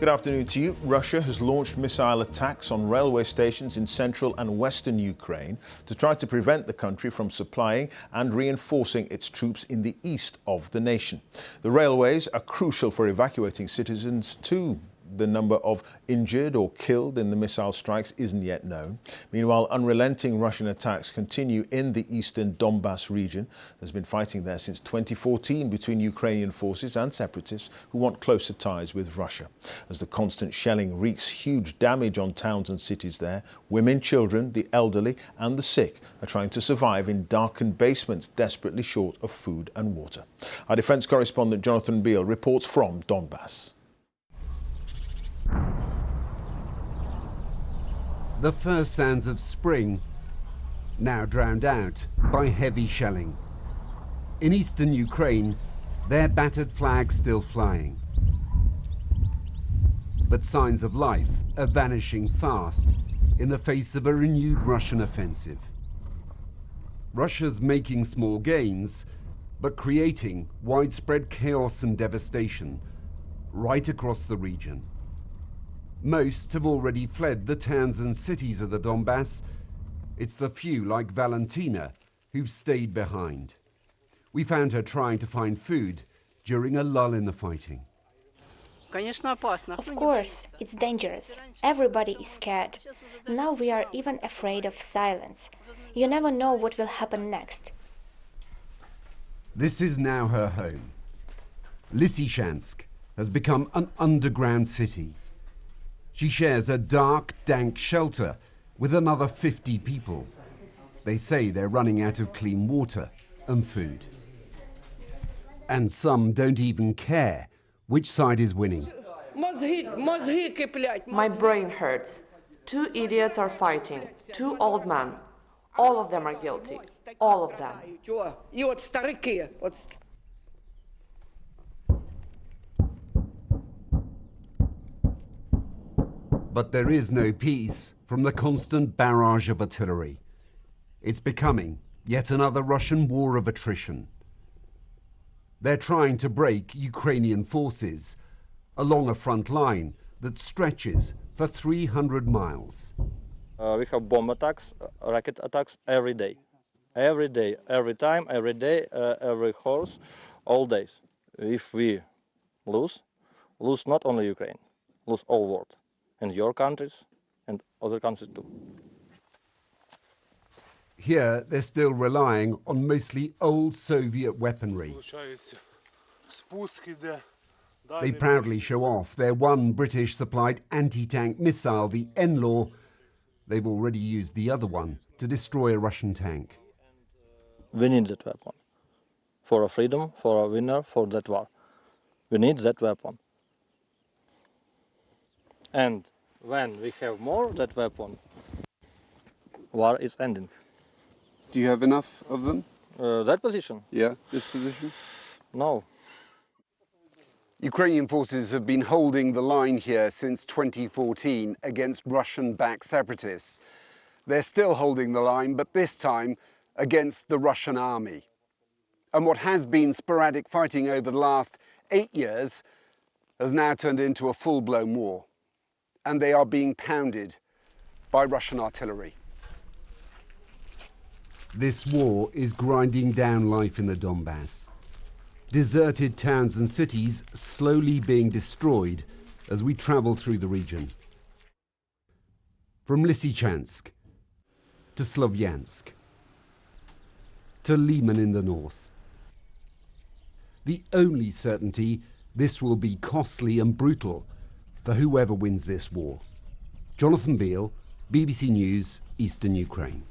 Good afternoon to you. Russia has launched missile attacks on railway stations in central and western Ukraine to try to prevent the country from supplying and reinforcing its troops in the east of the nation. The railways are crucial for evacuating citizens too. The number of injured or killed in the missile strikes isn't yet known. Meanwhile, unrelenting Russian attacks continue in the eastern Donbas region. There's been fighting there since 2014 between Ukrainian forces and separatists who want closer ties with Russia. As the constant shelling wreaks huge damage on towns and cities there, women, children, the elderly and the sick are trying to survive in darkened basements, desperately short of food and water. Our defence correspondent Johnathan Beale reports from Donbas. The first sounds of spring now drowned out by heavy shelling. In eastern Ukraine, their battered flags still flying. But signs of life are vanishing fast in the face of a renewed Russian offensive. Russia's making small gains, but creating widespread chaos and devastation right across the region. Most have already fled the towns and cities of the Donbas. It's the few, like Valentina, who've stayed behind. We found her trying to find food during a lull in the fighting. Of course, it's dangerous. Everybody is scared. Now we are even afraid of silence. You never know what will happen next. This is now her home. Lysychansk has become an underground city. She shares a dark, dank shelter with another 50 people. They say they're running out of clean water and food. And some don't even care which side is winning. My brain hurts. 2 idiots are fighting, 2 old men. All of them are guilty. All of them. But there is no peace from the constant barrage of artillery. It's becoming yet another Russian war of attrition. They're trying to break Ukrainian forces along a front line that stretches for 300 miles. We have bomb attacks, rocket attacks every day. Every day, every time, every day, every horse, all days. If we lose not only Ukraine, lose all world. And your countries and other countries too. Here, they're still relying on mostly old Soviet weaponry. They proudly show off their one British-supplied anti-tank missile, the NLAW. They've already used the other one to destroy a Russian tank. We need that weapon for a freedom, for a winner, for that war. We need that weapon. And when we have more that weapon, war is ending. Do you have enough of them? That position? Yeah, this position? No. Ukrainian forces have been holding the line here since 2014 against Russian-backed separatists. They're still holding the line, but this time against the Russian army. And what has been sporadic fighting over the last 8 years has now turned into a full-blown war. And they are being pounded by Russian artillery. This war is grinding down life in the Donbas. Deserted towns and cities slowly being destroyed as we travel through the region. From Lysychansk to Slovyansk to Lyman in the north. The only certainty, this will be costly and brutal for whoever wins this war. Johnathan Beale, BBC News, Eastern Ukraine.